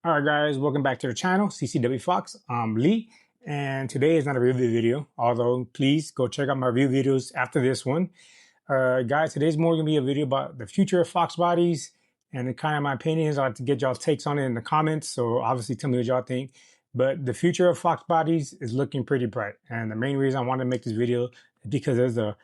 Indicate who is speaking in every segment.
Speaker 1: All right, guys, welcome back to the channel, CCW Fox. I'm Lee, and today is not a review video, although please go check out my review videos after this one. Guys, today's more going to be a video about the future of Fox bodies and kind of my opinions. I'd like to get y'all takes on it in the comments, so obviously tell me what y'all think. But the future of Fox bodies is looking pretty bright, and the main reason I wanted to make this video is because there's a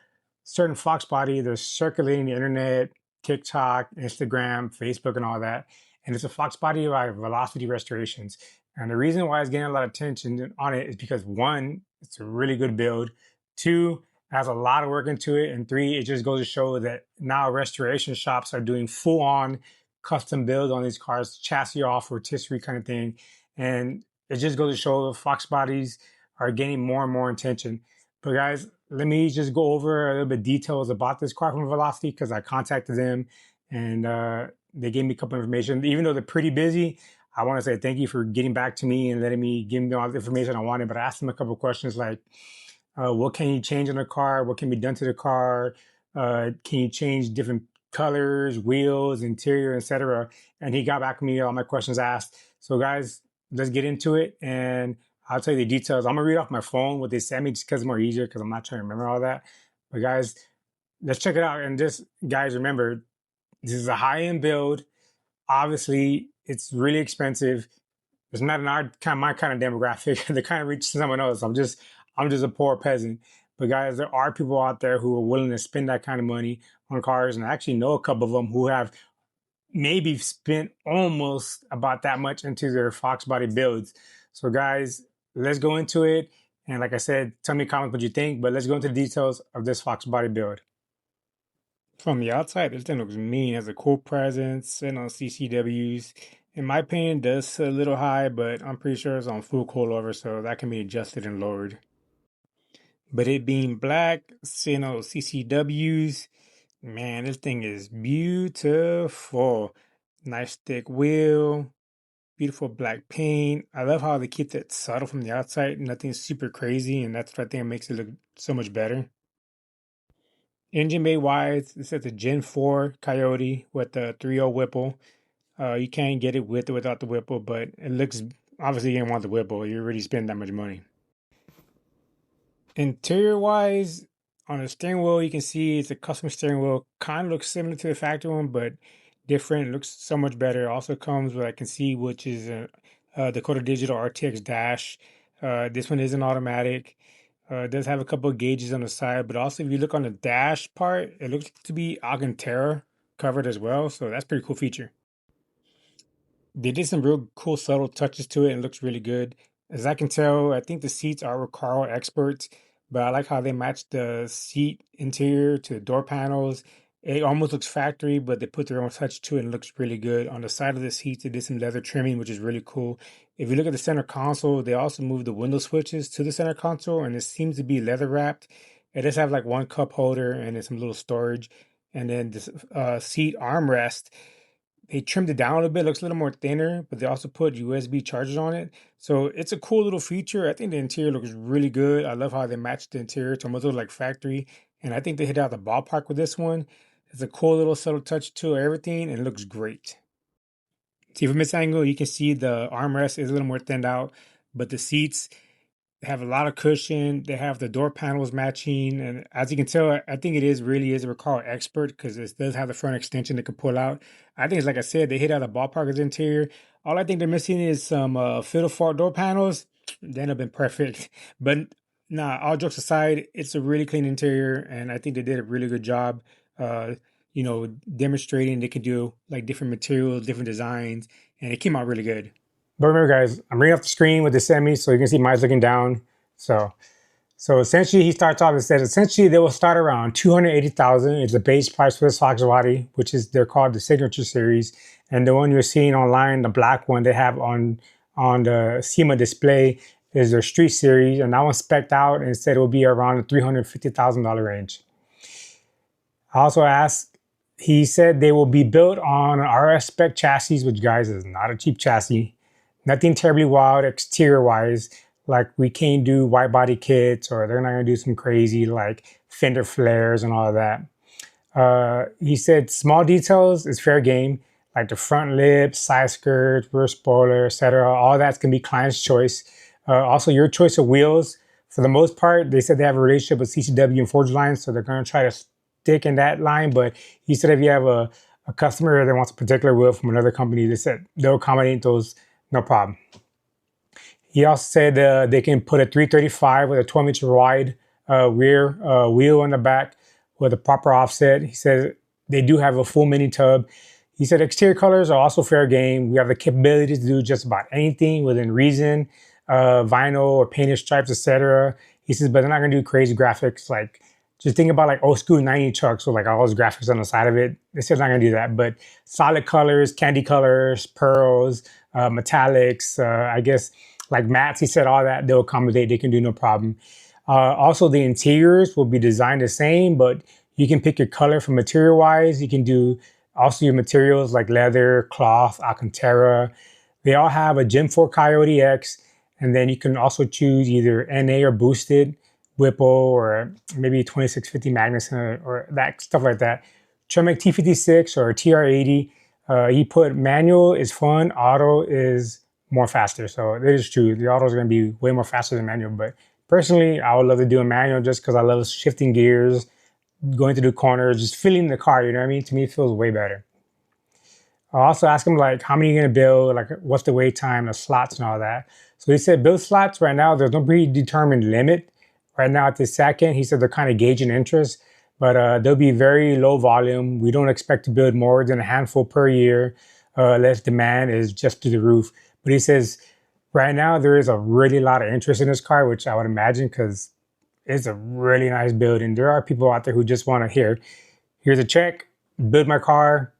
Speaker 1: certain Fox body that's circulating the internet, TikTok, Instagram, Facebook, and all that, and it's a Foxbody by Velocity Restorations. And the reason why it's getting a lot of attention on it is because one, it's a really good build. Two, it has a lot of work into it. And three, it just goes to show that now restoration shops are doing full-on custom builds on these cars, chassis off, rotisserie kind of thing. And it just goes to show Fox bodies are getting more and more attention. But guys, let me just go over a little bit details about this car from Velocity because I contacted them and they gave me a couple of information. Even though they're pretty busy, I want to say thank you for getting back to me and letting me give me all the information I wanted. But I asked them a couple of questions like, what can you change on the car? What can be done to the car? Can you change different colors, wheels, interior, etc.? And he got back to me all my questions asked. So guys, let's get into it and I'll tell you the details. I'm gonna read off my phone what they sent me just because it's more easier because I'm not trying to remember all that. But guys, let's check it out. And just guys, remember, this is a high-end build. Obviously, it's really expensive. It's not in my kind of demographic. They kind of reach someone else. I'm just a poor peasant. But guys, there are people out there who are willing to spend that kind of money on cars, and I actually know a couple of them who have maybe spent almost about that much into their Fox body builds. So guys, let's go into it. And like I said, tell me in comments what you think, but let's go into the details of this Fox body build. From the outside, this thing looks mean. It has a cool presence, sitting on CCWs. In my opinion, it does sit a little high, but I'm pretty sure it's on full coilover, so that can be adjusted and lowered. But it being black, sitting on CCWs, man, this thing is beautiful. Nice thick wheel, beautiful black paint. I love how they keep that subtle from the outside, nothing super crazy, and that's what I think makes it look so much better. Engine bay wise, it's at the Gen 4 Coyote with the 3.0 Whipple. You can't get it with or without the Whipple, but it looks, obviously you didn't want the Whipple. You already spend that much money. Interior wise, on the steering wheel, you can see it's a custom steering wheel. Kind of looks similar to the factory one, but different. It looks so much better. It also comes with, I can see, which is a Dakota Digital RTX dash. This one isn't automatic. It does have a couple of gauges on the side, but also if you look on the dash part, it looks to be Alcantara covered as well. So that's a pretty cool feature. They did some real cool subtle touches to it and it looks really good. As I can tell, I think the seats are Recaro experts, but I like how they match the seat interior to the door panels. It almost looks factory, but they put their own touch to it and it looks really good. On the side of the seats, they did some leather trimming, which is really cool. If you look at the center console, they also moved the window switches to the center console, and it seems to be leather wrapped. It does have like one cup holder and then some little storage. And then this seat armrest, they trimmed it down a little bit. It looks a little more thinner, but they also put USB chargers on it. So it's a cool little feature. I think the interior looks really good. I love how they matched the interior to almost look like factory. And I think they hit out the ballpark with this one. It's a cool little subtle touch to everything and it looks great. See, from this angle, you can see the armrest is a little more thinned out, but the seats have a lot of cushion. They have the door panels matching, and as you can tell, I think it is really is a Recaro expert because it does have the front extension that can pull out. I think it's like I said, they hit out the ballpark of the interior. All I think they're missing is some fiddle fault door panels. Then have been perfect. But nah, all jokes aside, it's a really clean interior, and I think they did a really good job. Uh, Demonstrating they can do like different materials, different designs, and it came out really good. But remember, guys, I'm reading off the screen with the semi, so you can see mine's looking down. So essentially, he starts off and says, essentially, they will start around $280,000. It's the base price for this Foxbody, which is they're called the Signature Series, and the one you're seeing online, the black one they have on the SEMA display, is their Street Series, and that one's spec'd out and said it will be around the $350,000 range. I also asked. He said they will be built on an RS spec chassis, which, guys, is not a cheap chassis. Nothing terribly wild exterior-wise, like we can't do white body kits, or they're not going to do some crazy like fender flares and all of that. He said small details is fair game. like the front lip, side skirt, rear spoiler, etc. All that's gonna be client's choice. Also, your choice of wheels. For the most part, they said they have a relationship with CCW and Forge Lines, so they're gonna try to stick in that line. But he said if you have a customer that wants a particular wheel from another company, they said they'll accommodate those, no problem. He also said they can put a 335 with a 12-inch wide rear wheel on the back with a proper offset. He said they do have a full mini tub. He said exterior colors are also fair game. We have the capability to do just about anything within reason, vinyl or painted stripes, etc. He says, but they're not gonna do crazy graphics. Like, just think about like old school 90 trucks with like all those graphics on the side of it. They said they're not gonna do that, but solid colors, candy colors, pearls, metallics, I guess like mattes, he said all that they'll accommodate, they can do no problem. Also, the interiors will be designed the same, but you can pick your color for material wise. You can do also your materials like leather, cloth, Alcantara. They all have a Gen 4 Coyote X, and then you can also choose either NA or boosted, Whipple, or maybe 2650 Magnus or that stuff like that. Tremec T56 or TR80. He put manual is fun, auto is more faster. So it is true. The auto is going to be way more faster than manual. But personally, I would love to do a manual just because I love shifting gears, going through corners, just feeling the car. You know what I mean? To me, it feels way better. I also asked him like, how many are you going to build? Like, what's the wait time, the slots, and all that. So he said, build slots right now. There's no predetermined limit. Right now at this second, he said they're kind of gauging interest, but they'll be very low volume. We don't expect to build more than a handful per year, unless demand is just through the roof. But he says, right now, there is a really lot of interest in this car, which I would imagine because it's a really nice build. And there are people out there who just want to here's a check, build my car,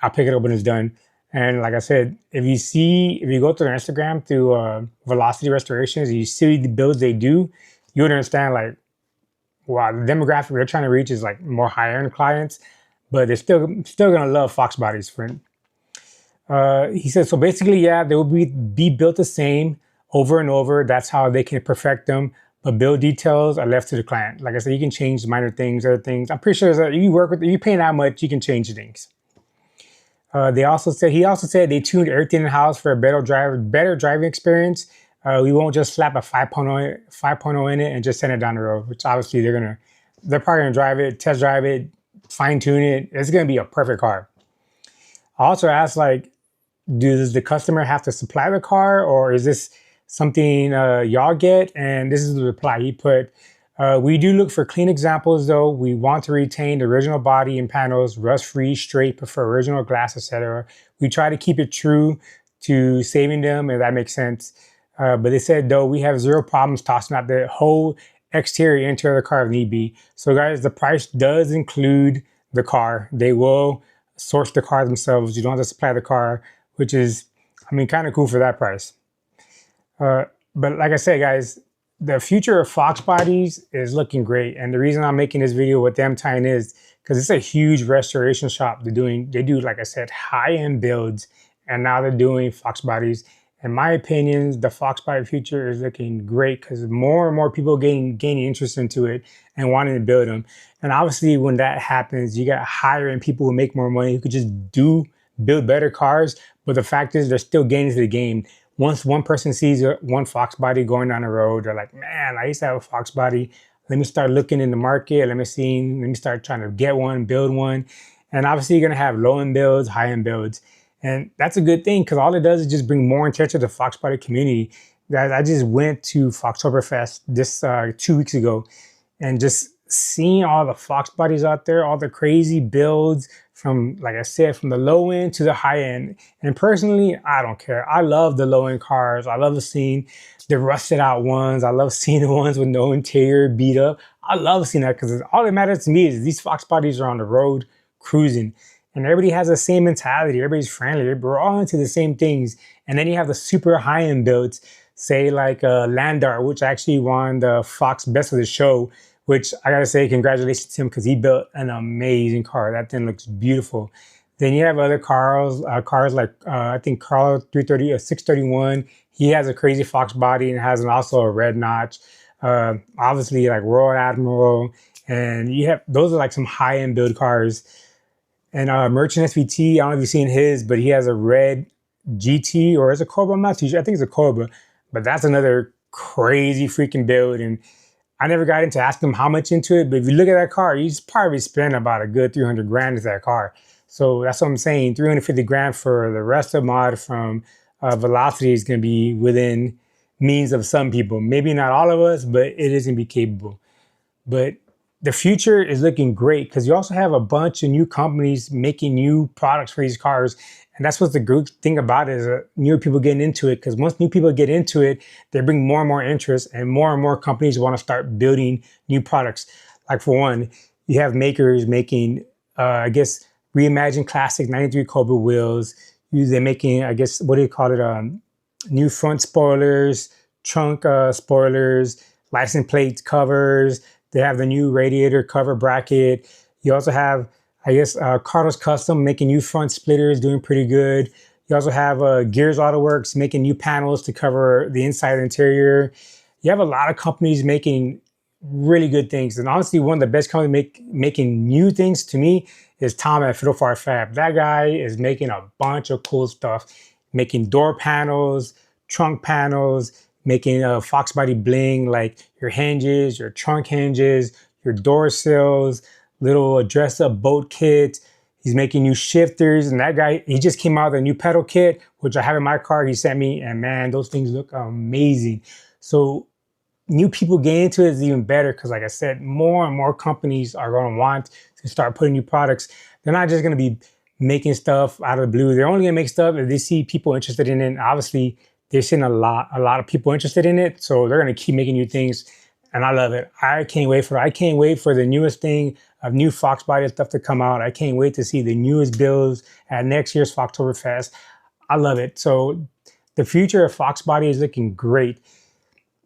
Speaker 1: I'll pick it up when it's done. And like I said, if you go to their Instagram through Velocity Restorations, you see the builds they do, you would understand like, wow, the demographic they're trying to reach is like more higher end clients, but they're still gonna love Fox bodies, friend. He said, so basically, yeah, they will be built the same over and over. That's how they can perfect them. But build details are left to the client. Like I said, you can change minor things, other things. I'm pretty sure that if you pay that much, you can change things. He also said they tuned everything in the house for a better driving experience. We won't just slap a 5.0 in it and just send it down the road, which obviously they're probably gonna drive it, test drive it, fine tune it. It's gonna be a perfect car. I also asked like, does the customer have to supply the car, or is this something y'all get? And this is the reply he put. We do look for clean examples though. We want to retain the original body and panels, rust-free, straight, prefer original glass, etc. We try to keep it true to saving them, if that makes sense. But they said though, we have zero problems tossing out the whole exterior, interior of the car if need be. So guys, the price does include the car. They will source the car themselves. You don't have to supply the car, which is, I mean, kind of cool for that price. But like I said, guys, the future of Fox bodies is looking great. And the reason I'm making this video with them tying is because it's a huge restoration shop. They do, like I said, high-end builds, and now they're doing Fox bodies. In my opinion, the Fox body future is looking great because more and more people gaining interest into it and wanting to build them. And obviously, when that happens, you got higher end people who make more money who could just build better cars. But the fact is, they're still getting into the game. Once one person sees one Fox body going down the road, they're like, man, I used to have a Fox body. Let me start looking in the market. Let me start trying to get one, build one. And obviously, you're going to have low-end builds, high-end builds. And that's a good thing because all it does is just bring more attention to the Fox body community. Guys, I just went to Foxtoberfest this 2 weeks ago, and just seeing all the Fox bodies out there, all the crazy builds from, like I said, from the low end to the high end. And personally, I don't care. I love the low end cars. I love seeing the rusted out ones. I love seeing the ones with no interior, beat up. I love seeing that because all that matters to me is these Fox bodies are on the road cruising. And everybody has the same mentality. Everybody's friendly. We're all into the same things. And then you have the super high-end builds, say like Landar, which actually won the Fox Best of the Show, which I gotta say, congratulations to him because he built an amazing car. That thing looks beautiful. Then you have other cars like I think Carl 631. He has a crazy Fox body and has also a red notch. Obviously like Royal Admiral, and those are like some high-end build cars. And Merchant SVT, I don't know if you've seen his, but he has a red GT, or is it Cobra? I'm not too sure. I think it's a Cobra, but that's another crazy freaking build. And I never got into asking him how much into it, but if you look at that car, you probably spend about a good 300 grand into that car. So that's what I'm saying. 350 grand for the rest of mod from Velocity is going to be within means of some people. Maybe not all of us, but it is going to be capable. But the future is looking great because you also have a bunch of new companies making new products for these cars. And that's what's the good thing about it, is newer people getting into it. Because once new people get into it, they bring more and more interest, and more companies want to start building new products. Like for one, you have makers making, I guess, reimagined classic 93 Cobra wheels. They're making, I guess, what do you call it? New front spoilers, trunk spoilers, license plate covers. They have the new radiator cover bracket. You also have, I guess, Carlos Custom making new front splitters, doing pretty good. You also have Gears Auto Works making new panels to cover the inside and interior. You have a lot of companies making really good things. And honestly, one of the best companies making new things to me is Tom at Fiddlefar Fab. That guy is making a bunch of cool stuff, making door panels, trunk panels, making Foxbody bling, like your hinges, your trunk hinges, your door sills, little dress-up boat kits. He's making new shifters, and that guy, he just came out with a new pedal kit, which I have in my car. He sent me, and man, those things look amazing. So new people getting into it is even better because, like I said, more and more companies are going to want to start putting new products. They're not just going to be making stuff out of the blue. They're only going to make stuff if they see people interested in it. And obviously, they're seeing a lot of people interested in it, so they're going to keep making new things, and I love it. I can't wait for it. I can't wait for the newest thing of new Foxbody stuff to come out. I can't wait to see the newest builds at next year's Foxtoberfest. I love it. So the future of Foxbody is looking great.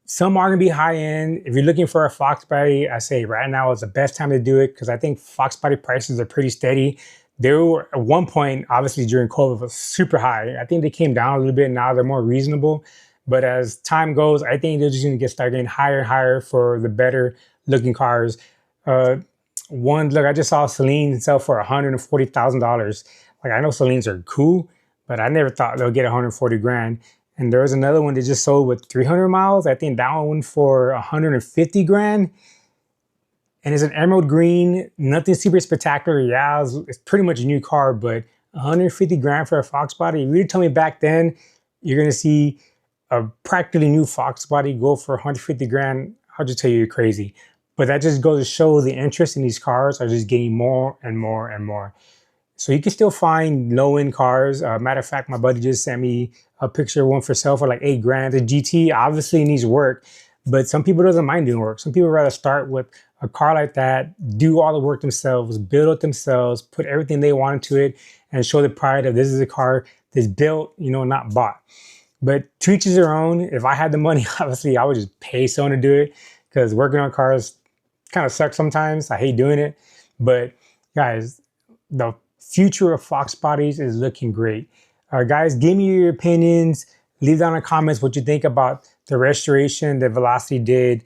Speaker 1: Some are going to be high end. If you're looking for a Foxbody, I say right now is the best time to do it because I think Foxbody prices are pretty steady. They were at one point, obviously during COVID, was super high. I think they came down a little bit. Now they're more reasonable. But as time goes, I think they're just going to start getting higher and higher for the better looking cars. Look, I just saw Celine sell for $140,000. Like, I know Celines are cool, but I never thought they'll get 140 grand. And there was another one that just sold with 300 miles. I think that one for 150 grand. And it's an emerald green, nothing super spectacular. Yeah, it's pretty much a new car, but 150 grand for a Foxbody. If you told me back then you're going to see a practically new Foxbody go for 150 grand, I'll just tell you you're crazy. But that just goes to show the interest in these cars are just getting more and more and more. So you can still find low-end cars. Matter of fact, my buddy just sent me a picture of one for sale for like 8 grand. The GT obviously needs work, but some people doesn't mind doing work. Some people rather start with a car like that, do all the work themselves, build it themselves, put everything they want into it, and show the pride of this is a car that's built, you know, not bought. But to each their own. If I had the money, obviously, I would just pay someone to do it because working on cars kind of sucks sometimes. I hate doing it. But guys, the future of Foxbodies is looking great. Guys, give me your opinions. Leave down in the comments what you think about the restoration that Velocity did.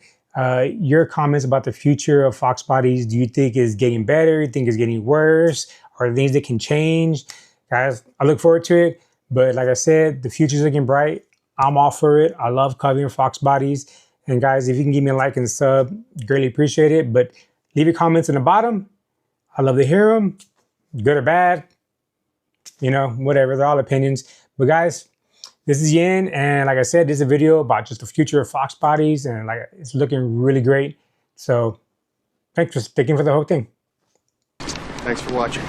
Speaker 1: Your comments about the future of Foxbodies. Do you think it's getting better? Do you think it's getting worse? Are there things that can change? Guys, I look forward to it. But like I said, the future's looking bright. I'm all for it. I love covering Foxbodies. And guys, if you can give me a like and sub, greatly appreciate it. But leave your comments in the bottom. I love to hear them, good or bad. You know, whatever. They're all opinions. But guys, this is Yin, and like I said, this is a video about just the future of Foxbodies, and like it's looking really great. So thanks for sticking for the whole thing.
Speaker 2: Thanks for watching.